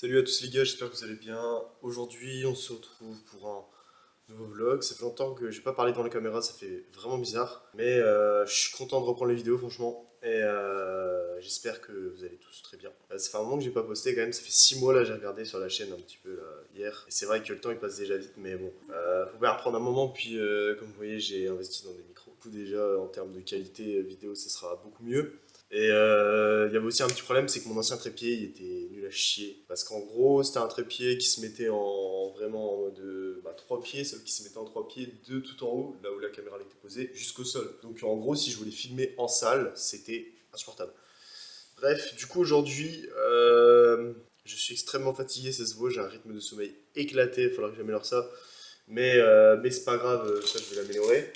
Salut à tous les gars, j'espère que vous allez bien. Aujourd'hui, on se retrouve pour un nouveau vlog. Ça fait longtemps que j'ai pas parlé devant la caméra, ça fait vraiment bizarre. Mais je suis content de reprendre les vidéos, franchement. Et j'espère que vous allez tous très bien. Ça fait un moment que j'ai pas posté quand même, ça fait 6 mois là, j'ai regardé sur la chaîne un petit peu là, hier. Et c'est vrai que le temps il passe déjà vite, mais bon, faut bien reprendre un moment. Puis comme vous voyez, j'ai investi dans des micros. Du coup, déjà en termes de qualité vidéo, ça sera beaucoup mieux. Et il y avait aussi un petit problème, c'est que mon ancien trépied il était nul à chier. Parce qu'en gros, c'était un trépied qui se mettait en vraiment en mode 3 pieds, sauf qu'il se mettait en 3 pieds, deux tout en haut, là où la caméra elle était posée, jusqu'au sol. Donc en gros, si je voulais filmer en salle, c'était insupportable. Bref, du coup aujourd'hui, je suis extrêmement fatigué, ça se voit, j'ai un rythme de sommeil éclaté, il faudra que j'améliore ça. Mais c'est pas grave, ça je vais l'améliorer.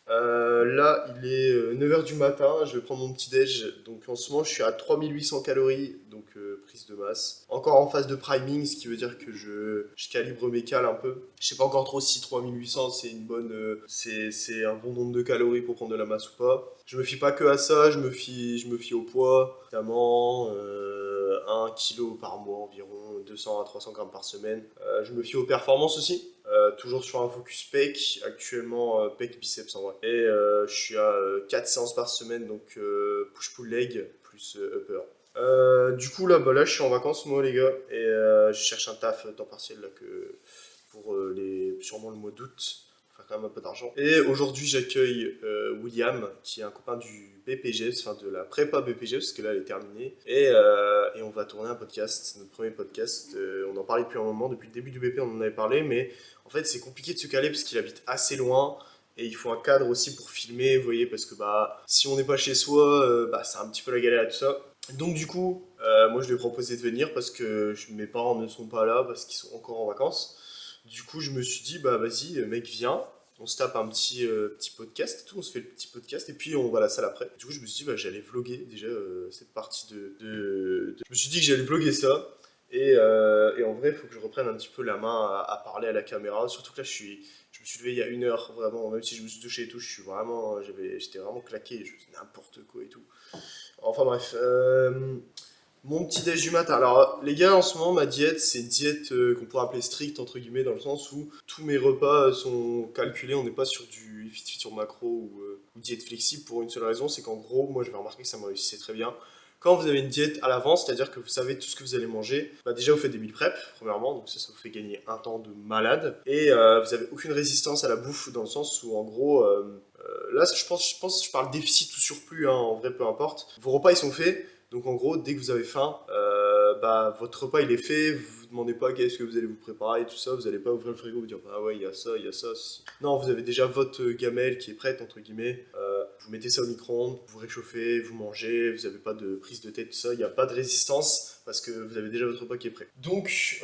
Là, il est 9 h du matin, je vais prendre mon petit déj. Donc en ce moment, je suis à 3800 calories, donc prise de masse. Encore en phase de priming, ce qui veut dire que je calibre mes cales un peu. Je sais pas encore trop si 3800 c'est une bonne, c'est un bon nombre de calories pour prendre de la masse ou pas. Je me fie pas que à ça, je me fie au poids, notamment 1 kg par mois environ, 200 à 300 grammes par semaine. Je me fie aux performances aussi. Toujours sur un focus pec, actuellement pec biceps en vrai. Et je suis à 4 séances par semaine, donc push-pull leg plus upper. Du coup là, je suis en vacances moi les gars, et je cherche un taf temps partiel là, pour sûrement le mois d'août, pour faire quand même un peu d'argent. Et aujourd'hui j'accueille William, qui est un copain du BPGS, enfin de la prépa BPGS, parce que là elle est terminée. Et on va tourner un podcast, notre premier podcast. On en parlait depuis un moment, depuis le début du BP on en avait parlé, mais en fait, c'est compliqué de se caler parce qu'il habite assez loin et il faut un cadre aussi pour filmer, vous voyez, parce que si on n'est pas chez soi, c'est un petit peu la galère et tout ça. Donc du coup, moi je lui ai proposé de venir parce que mes parents ne sont pas là parce qu'ils sont encore en vacances. Du coup, je me suis dit, bah vas-y, mec, viens. On se tape un petit podcast et tout, on se fait le petit podcast et puis on va à la salle après. Du coup, je me suis dit, bah, j'allais vlogger déjà cette partie Je me suis dit que j'allais vlogger ça. Et en vrai, il faut que je reprenne un petit peu la main à parler à la caméra. Surtout que là, je me suis levé il y a 1 heure, vraiment. Même si je me suis touché et tout, j'étais vraiment claqué. Je faisais n'importe quoi et tout. Enfin bref, mon petit déj du matin. Alors, les gars, en ce moment, ma diète, c'est une diète qu'on pourrait appeler stricte, entre guillemets, dans le sens où tous mes repas sont calculés. On n'est pas sur du fit sur macro ou diète flexible pour une seule raison, c'est qu'en gros, moi, j'avais remarqué que ça me réussissait très bien. Quand vous avez une diète à l'avance, c'est-à-dire que vous savez tout ce que vous allez manger, bah déjà vous faites des meal prep, premièrement, donc ça vous fait gagner un temps de malade. Et vous avez aucune résistance à la bouffe, dans le sens où en gros, là je parle déficit ou surplus, hein, en vrai peu importe. Vos repas ils sont faits, donc en gros, dès que vous avez faim, votre repas il est fait, vous vous demandez pas qu'est-ce que vous allez vous préparer et tout ça, vous allez pas ouvrir le frigo et vous dire ah ouais, il y a ça. Non, vous avez déjà votre gamelle qui est prête, entre guillemets. Vous mettez ça au micro-ondes, vous réchauffez, vous mangez, vous n'avez pas de prise de tête, tout ça, il n'y a pas de résistance parce que vous avez déjà votre repas qui est prêt. Donc,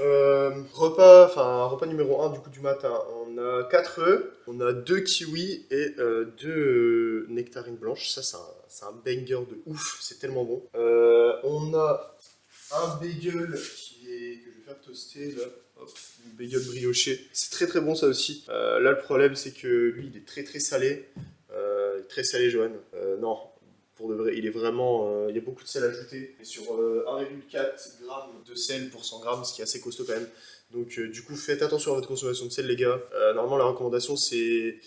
repas numéro 1 du coup du matin, on a 4 œufs, on a 2 kiwis et 2 nectarines blanches. Ça, c'est un banger de ouf, c'est tellement bon. On a un bagel que je vais faire toaster là. Hop, une bagel brioché. C'est très très bon ça aussi. Là, le problème, c'est que lui, il est très très salé. Très salé, Johan. Non, pour de vrai, il est vraiment. Il y a beaucoup de sel ajouté. Et sur 1,4 g de sel pour 100 grammes, ce qui est assez costaud quand même. Donc, du coup, faites attention à votre consommation de sel, les gars. Normalement, la recommandation, c'est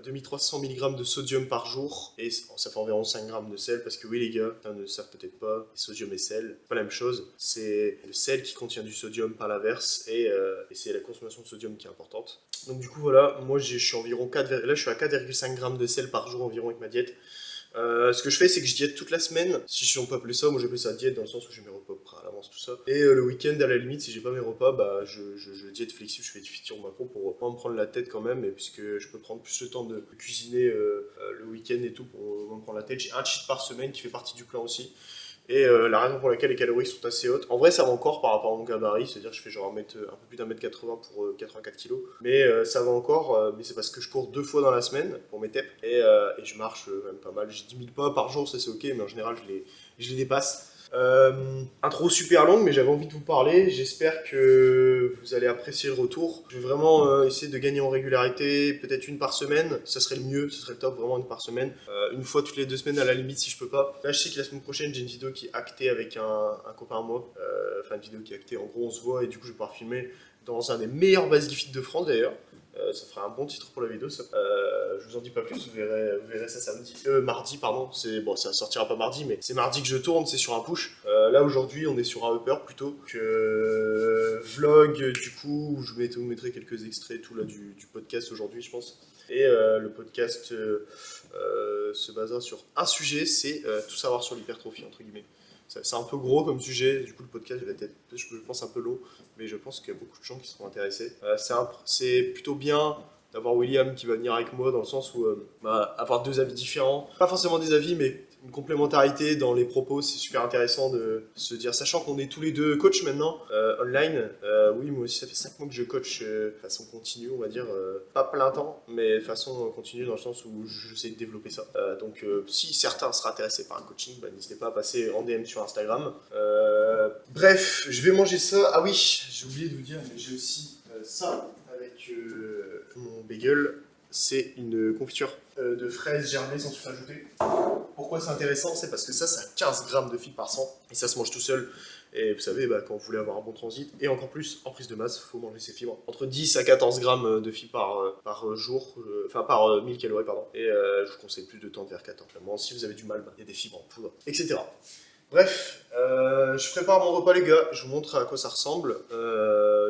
2300 mg de sodium par jour. Et ça fait environ 5 grammes de sel. Parce que, oui, les gars, certains ne le savent peut-être pas, sodium et sel, c'est pas la même chose. C'est le sel qui contient du sodium par l'inverse. Et c'est la consommation de sodium qui est importante. Donc, du coup, voilà, moi, je suis environ 4, là, je suis à 4,5 grammes de sel par jour environ avec ma diète. Ce que je fais, c'est que je diète toute la semaine. Si on peut appeler ça, moi j'appelle ça diète dans le sens où j'ai mes repas prêts à l'avance, tout ça. Et le week-end, à la limite, si j'ai pas mes repas, bah je diète flexible, je fais du feature macro pour pas me prendre la tête quand même, et puisque je peux prendre plus le temps de cuisiner le week-end et tout pour pas me prendre la tête. J'ai un cheat par semaine qui fait partie du plan aussi. Et la raison pour laquelle les calories sont assez hautes, en vrai ça va encore par rapport à mon gabarit, c'est-à-dire que je fais genre un peu plus d'1,80 m pour 84 kg, mais ça va encore, mais c'est parce que je cours 2 fois dans la semaine pour mes TEP, et je marche même pas mal, j'ai 10 000 pas par jour, ça c'est ok, mais en général je les dépasse. Intro super longue, mais j'avais envie de vous parler. J'espère que vous allez apprécier le retour. Je vais vraiment essayer de gagner en régularité, peut-être une par semaine. Ça serait le mieux, ce serait le top, vraiment une par semaine. Une fois toutes les 2 semaines à la limite si je peux pas. Là, je sais que la semaine prochaine, j'ai une vidéo qui est actée avec un copain à moi. Enfin, une vidéo qui est actée. En gros, on se voit et du coup, je vais pouvoir filmer dans un des meilleurs base-gift de France d'ailleurs. Ça fera un bon titre pour la vidéo. Ça. Je vous en dis pas plus, vous verrez ça samedi. Mardi, pardon. Bon, ça sortira pas mardi, mais c'est mardi que je tourne, c'est sur un push. Là aujourd'hui, on est sur un upper plutôt que vlog. Du coup, je vous mettrai quelques extraits et tout là du podcast aujourd'hui, je pense. Et le podcast se basera sur un sujet, c'est tout savoir sur l'hypertrophie entre guillemets. C'est un peu gros comme sujet, du coup le podcast va être, je pense, un peu long, mais je pense qu'il y a beaucoup de gens qui seront intéressés. C'est plutôt bien d'avoir William qui va venir avec moi dans le sens où avoir 2 avis différents, pas forcément des avis, mais une complémentarité dans les propos, c'est super intéressant de se dire, sachant qu'on est tous les deux coachs maintenant, online. Oui, moi aussi ça fait 5 mois que je coach de façon continue, on va dire, pas plein temps, mais de façon continue dans le sens où j'essaie de développer ça. Donc si certains seraient intéressés par un coaching, n'hésitez pas à passer en DM sur Instagram. Bref, je vais manger ça. Ah oui, j'ai oublié de vous dire, mais j'ai aussi ça avec mon bagel. C'est une confiture de fraises germées sans sucre ajouté. Pourquoi c'est intéressant? C'est parce que ça a 15 grammes de fibres par 100 et ça se mange tout seul. Et vous savez, quand vous voulez avoir un bon transit, et encore plus en prise de masse, il faut manger ces fibres. Entre 10 à 14 grammes de fibres par jour, enfin par 1000 calories, pardon. Et je vous conseille plus de tendre vers 14. Vraiment, si vous avez du mal, il y a des fibres en poudre, etc. Bref, je prépare mon repas les gars, je vous montre à quoi ça ressemble.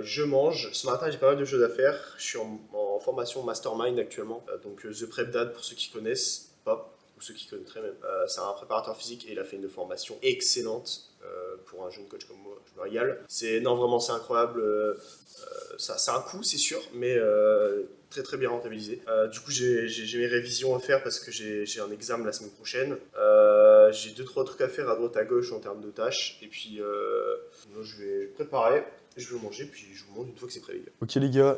Je mange, ce matin j'ai pas mal de choses à faire, je suis en formation mastermind actuellement, donc The Prep Dad pour ceux qui connaissent pas, ou ceux qui connaîtraient même. C'est un préparateur physique et il a fait une formation excellente pour un jeune coach comme moi, je me régale. Non vraiment c'est incroyable, ça a un coût c'est sûr, mais très très bien rentabilisé. Du coup j'ai mes révisions à faire parce que j'ai un examen la semaine prochaine. J'ai 2-3 trucs à faire à droite à gauche en termes de tâches. Et puis je vais préparer, je vais manger, puis je vous montre une fois que c'est prêt les gars. Ok les gars,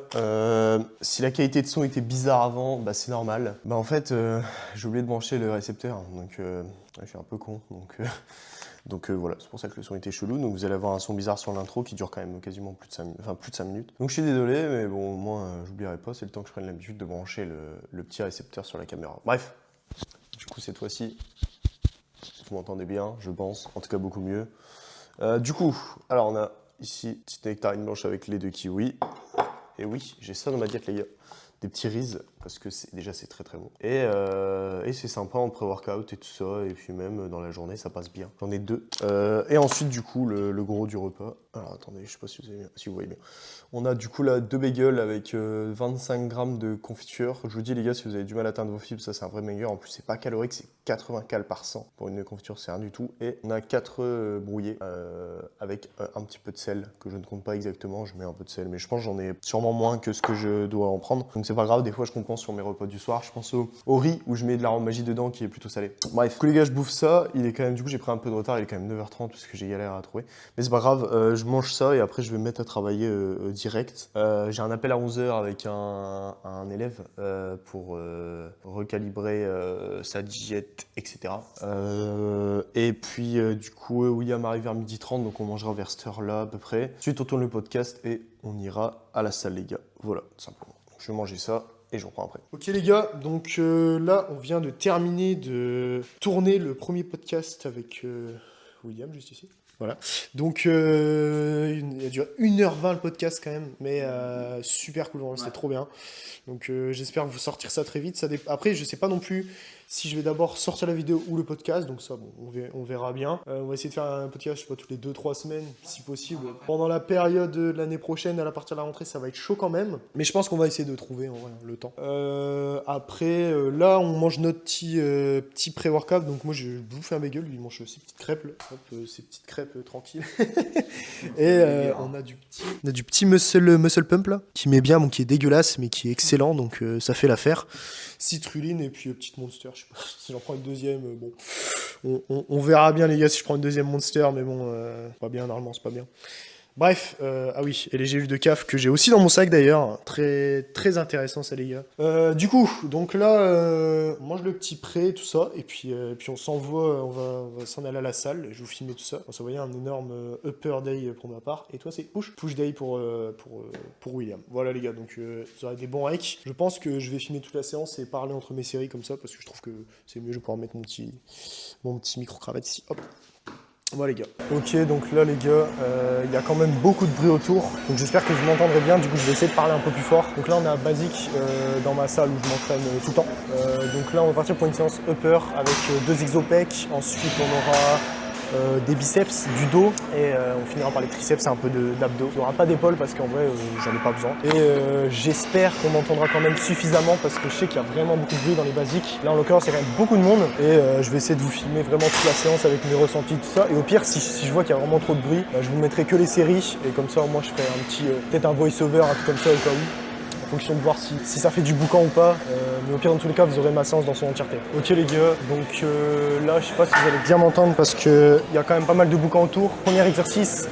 si la qualité de son était bizarre avant, c'est normal. En fait j'ai oublié de brancher le récepteur, donc je suis un peu con. Donc voilà, c'est pour ça que le son était chelou. Donc vous allez avoir un son bizarre sur l'intro qui dure quand même quasiment plus de 5 minutes. Donc je suis désolé, mais bon, au moins j'oublierai pas, c'est le temps que je prenne l'habitude de brancher le petit récepteur sur la caméra. Bref, du coup cette fois-ci, vous m'entendez bien, je pense, en tout cas beaucoup mieux. Du coup, alors on a ici petite nectarine blanche avec lait de kiwi. Et oui, j'ai ça dans ma diète les gars. Des petits riz, parce que déjà c'est très très bon. Et c'est sympa en pré-workout et tout ça, et puis même dans la journée ça passe bien. J'en ai 2. Et ensuite du coup le gros du repas. Alors attendez, je sais pas si vous voyez bien. On a du coup là 2 bagels avec 25 grammes de confiture. Je vous dis les gars, si vous avez du mal à atteindre vos fibres, ça c'est un vrai banger. En plus c'est pas calorique, c'est 80 calories par 100. Pour une confiture c'est rien du tout. Et on a 4 brouillés avec un petit peu de sel, que je ne compte pas exactement. Je mets un peu de sel, mais je pense que j'en ai sûrement moins que ce que je dois en prendre. Donc c'est pas grave, des fois je compense sur mes repas du soir. Je pense au riz où je mets de l'arôme magie dedans qui est plutôt salé. Bref, les gars, je bouffe ça. Il est quand même, du coup j'ai pris un peu de retard, il est quand même 9h30 parce que j'ai galère à trouver. Mais c'est pas grave, je mange ça et après je vais me mettre à travailler direct. J'ai un appel à 11h avec un élève pour recalibrer sa diète, etc. Et puis du coup William arrive vers 12h30, donc on mangera vers cette heure-là à peu près. Ensuite on tourne le podcast et on ira à la salle les gars. Voilà, tout simplement. Je vais manger ça et je reprends après. Ok les gars, donc là on vient de terminer de tourner le premier podcast avec William juste ici. Voilà. Donc, il a duré 1h20 le podcast quand même, mais super cool, c'était trop bien. Donc, j'espère vous sortir ça très vite. Après, je sais pas non plus si je vais d'abord sortir la vidéo ou le podcast, donc ça, bon, on verra bien. On va essayer de faire un podcast, je sais pas, toutes les 2-3 semaines, si possible. Pendant la période de l'année prochaine, à la partir de la rentrée, ça va être chaud quand même. Mais je pense qu'on va essayer de trouver en vrai, le temps. Après, là, on mange notre petit pré-workout. Donc, moi, je bouffe un bagel, lui, il mange ses petites crêpes, là. Hop, ses petites crêpes tranquilles. Et on a du petit muscle pump, là, qui met bien, bon, qui est dégueulasse, mais qui est excellent. Donc, ça fait l'affaire. Citrulline et puis petite Monster. Je sais pas si j'en prends une deuxième. Bon, on verra bien, les gars, si je prends une deuxième Monster. Mais bon, pas bien, normalement, c'est pas bien. Bref, ah oui, et les gélules de CAF que j'ai aussi dans mon sac d'ailleurs. Très, très intéressant ça les gars. Du coup, donc là, on mange le petit prêt, tout ça, et puis on s'envoie, on va s'en aller à la salle, je vais vous filmer tout ça. On s'envoyer un énorme upper day pour ma part. Et toi c'est push day pour William. Voilà les gars, donc vous aurez des bons hikes. Je pense que je vais filmer toute la séance et parler entre mes séries comme ça, parce que je trouve que c'est mieux, je vais pouvoir mettre mon petit micro-cravate ici, hop. Voilà les gars. Ok, donc là les gars, il y a quand même beaucoup de bruit autour, donc j'espère que vous m'entendrez bien, du coup je vais essayer de parler un peu plus fort. Donc là on a Basic dans ma salle où je m'entraîne tout le temps. Donc là on va partir pour une séance upper avec 2 exo-pecs, ensuite on aura des biceps, du dos et on finira par les triceps et un peu d'abdos. Il n'y aura pas d'épaule parce qu'en vrai j'en ai pas besoin. Et j'espère qu'on m'entendra quand même suffisamment parce que je sais qu'il y a vraiment beaucoup de bruit dans les basiques. Là en l'occurrence il y a quand même beaucoup de monde et je vais essayer de vous filmer vraiment toute la séance avec mes ressentis, tout ça. Et au pire si je vois qu'il y a vraiment trop de bruit, je vous mettrai que les séries et comme ça au moins je ferai un petit, peut-être un voice-over, un truc comme ça au cas où. En fonction de voir si ça fait du boucan ou pas, mais au pire dans tous les cas vous aurez ma séance dans son entièreté. Ok les gars, donc là je sais pas si vous allez bien m'entendre parce qu'il y a quand même pas mal de boucan autour. Premier exercice,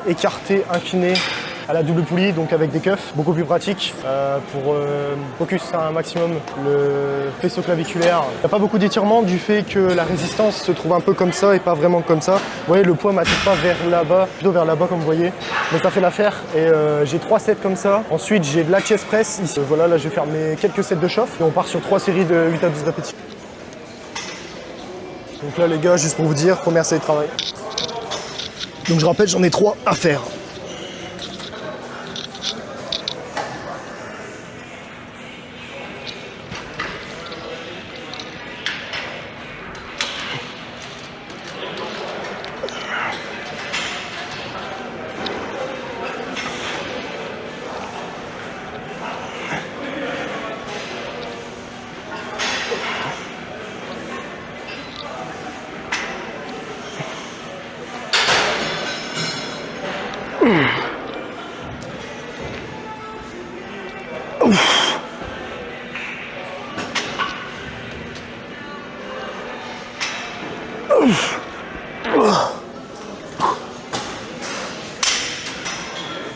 écarté, incliné à la double poulie, donc avec des cuffs, beaucoup plus pratique pour focus un maximum le faisceau claviculaire. Il n'y a pas beaucoup d'étirement du fait que la résistance se trouve un peu comme ça et pas vraiment comme ça. Vous voyez, le poids m'attire pas vers là-bas, plutôt vers là-bas comme vous voyez, mais ça fait l'affaire. Et j'ai 3 sets comme ça. Ensuite j'ai de la chest press ici. Voilà, là je vais faire mes quelques sets de chauffe et on part sur 3 séries de 8 à 12 répétitions. Donc là les gars, juste pour vous dire, première série de travail. Donc je rappelle, j'en ai 3 à faire.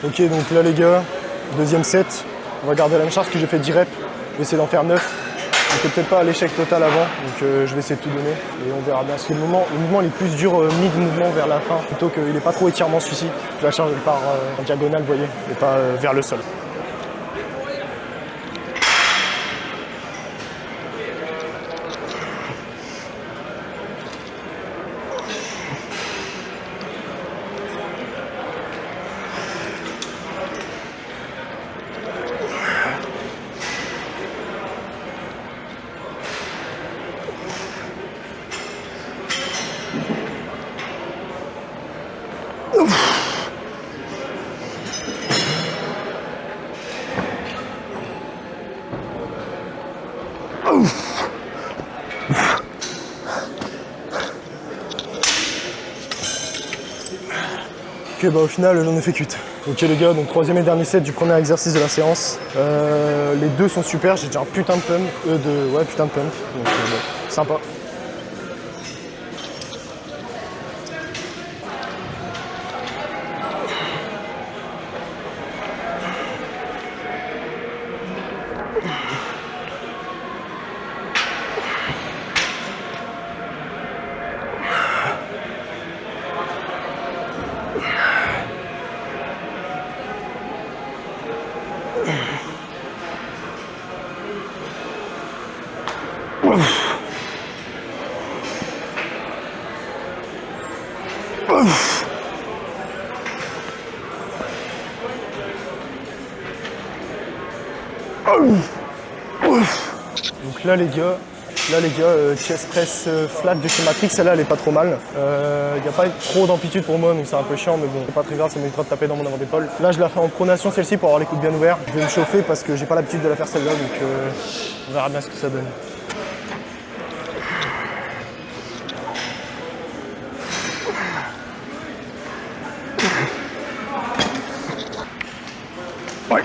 Ok, donc là les gars, deuxième set, on va garder la même charge que j'ai fait 10 reps, je vais essayer d'en faire 9. Donc peut-être pas à l'échec total avant, donc je vais essayer de tout donner et on verra bien. Parce que le mouvement il est plus dur mid-mouvement vers la fin, plutôt qu'il n'est pas trop étirement celui-ci. La charge elle part en diagonale, vous voyez, et pas vers le sol. Ok, bah au final j'en ai fait cuite. Ok les gars, donc troisième et dernier set du premier exercice de la séance. Les deux sont super, j'ai déjà un putain de pump, putain de pump, donc bon, sympa. Donc là les gars, chest press flat de chez Matrix, celle-là elle est pas trop mal. Il n'y a pas trop d'amplitude pour moi, donc c'est un peu chiant, mais bon, c'est pas très grave, ça m'évitera de taper dans mon avant d'épaule. Là je la fais en pronation celle-ci pour avoir les coudes bien ouverts. Je vais me chauffer parce que j'ai pas l'habitude de la faire celle-là, donc on verra bien ce que ça donne. Ouais.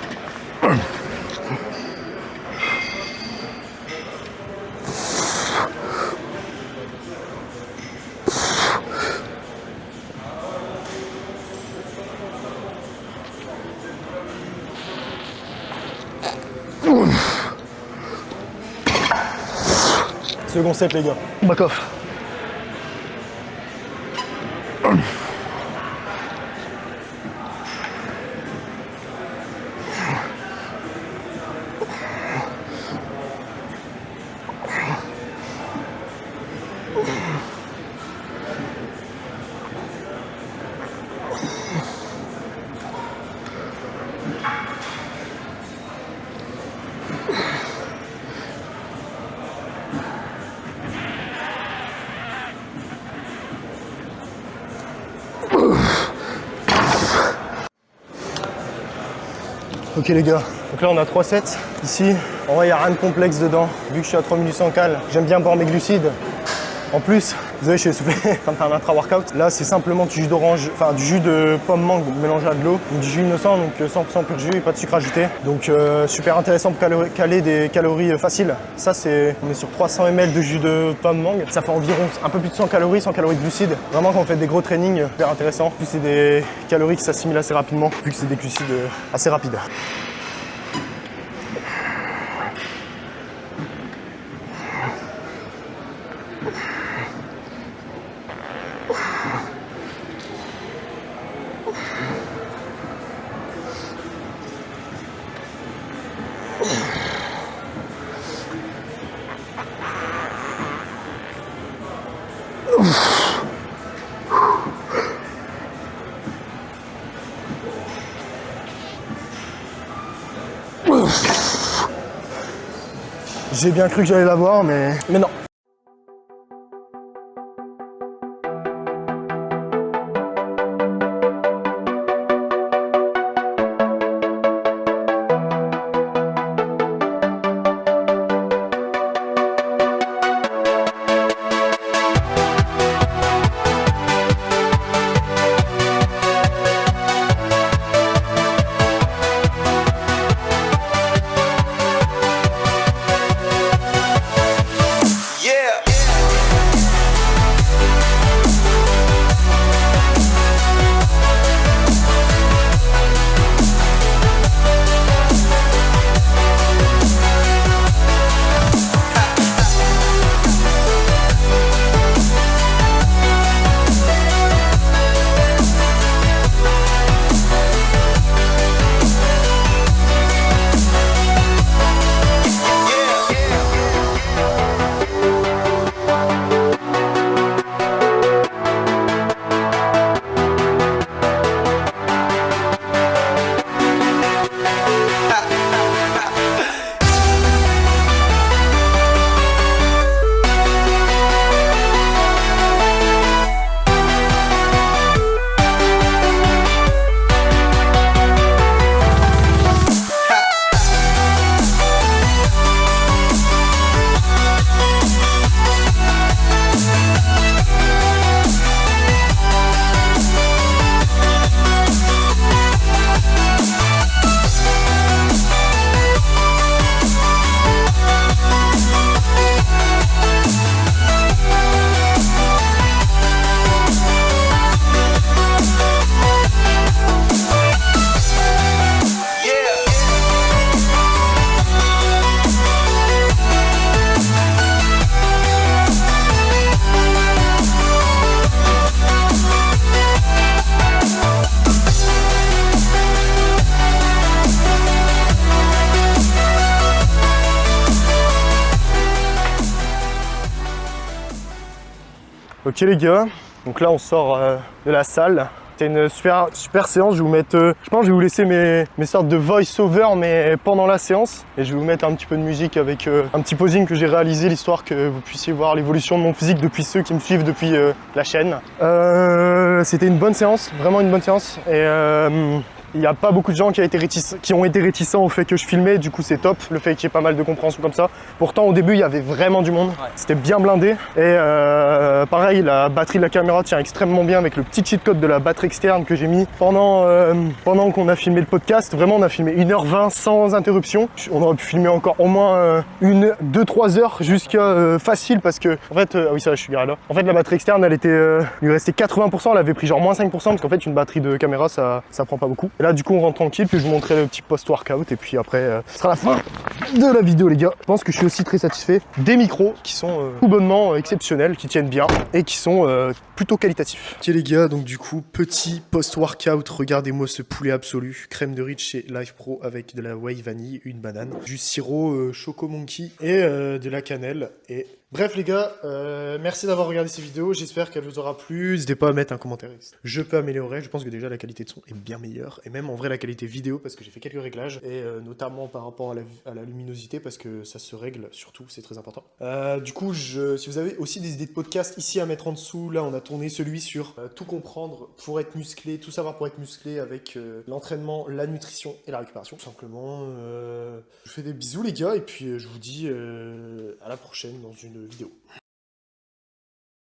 Second set les gars. Back off. Ok les gars, donc là on a 3 sets ici. En vrai il n'y a rien de complexe dedans, vu que je suis à 3 minutes sans cal. J'aime bien boire mes glucides. En plus, désolé je suis essoufflé, comme faire un intra-workout. Là c'est simplement du jus d'orange, enfin du jus de pomme mangue mélangé à de l'eau. Donc du jus innocent, donc 100% pur jus et pas de sucre ajouté. Donc super intéressant pour caler des calories faciles. Ça c'est, on est sur 300 ml de jus de pomme mangue. Ça fait environ un peu plus de 100 calories de glucides. Vraiment quand on fait des gros trainings, super intéressant. En plus c'est des calories qui s'assimilent assez rapidement, vu que c'est des glucides assez rapides. J'ai bien cru que j'allais l'avoir, mais non. Ok les gars, donc là on sort de la salle. C'est une super séance, je vais vous mettre, je pense que je vais vous laisser mes sortes de voice-over mais pendant la séance. Et je vais vous mettre un petit peu de musique avec un petit posing que j'ai réalisé, l'histoire que vous puissiez voir l'évolution de mon physique depuis ceux qui me suivent depuis la chaîne. C'était une bonne séance, vraiment une bonne séance. Et il n'y a pas beaucoup de gens qui ont été réticents au fait que je filmais, du coup c'est top, le fait qu'il y ait pas mal de compréhension comme ça. Pourtant au début il y avait vraiment du monde, c'était bien blindé. Et pareil, la batterie de la caméra tient extrêmement bien avec le petit cheat code de la batterie externe que j'ai mis pendant qu'on a filmé le podcast. Vraiment on a filmé 1h20 sans interruption. On aurait pu filmer encore au moins 2-3 heures jusqu'à facile parce que en fait, ah oui ça je suis garé là. En fait la batterie externe elle était, il lui restait 80%, elle avait pris genre moins 5% parce qu'en fait une batterie de caméra ça prend pas beaucoup. Et là du coup on rentre tranquille, puis je vous montrerai le petit post-workout et puis après ce sera la fin. de la vidéo les gars. Je pense que je suis aussi très satisfait des micros qui sont tout bonnement exceptionnels, qui tiennent bien et qui sont plutôt qualitatifs. Ok les gars, donc du coup, petit post-workout, regardez-moi ce poulet absolu. Crème de riz chez Life Pro avec de la whey vanille, une banane, du sirop Choco Monkey et de la cannelle. Et bref les gars, merci d'avoir regardé ces vidéos, j'espère qu'elle vous aura plu. N'hésitez pas à mettre un commentaire. Je peux améliorer, je pense que déjà la qualité de son est bien meilleure. Et même en vrai la qualité vidéo parce que j'ai fait quelques réglages. Et notamment par rapport à la luminosité parce que ça se règle surtout, c'est très important. Du coup, si vous avez aussi des idées de podcast ici à mettre en dessous, là on a tourné celui sur tout comprendre pour être musclé, tout savoir pour être musclé avec l'entraînement, la nutrition et la récupération. Tout simplement, je vous fais des bisous les gars et puis je vous dis à la prochaine dans une vidéo.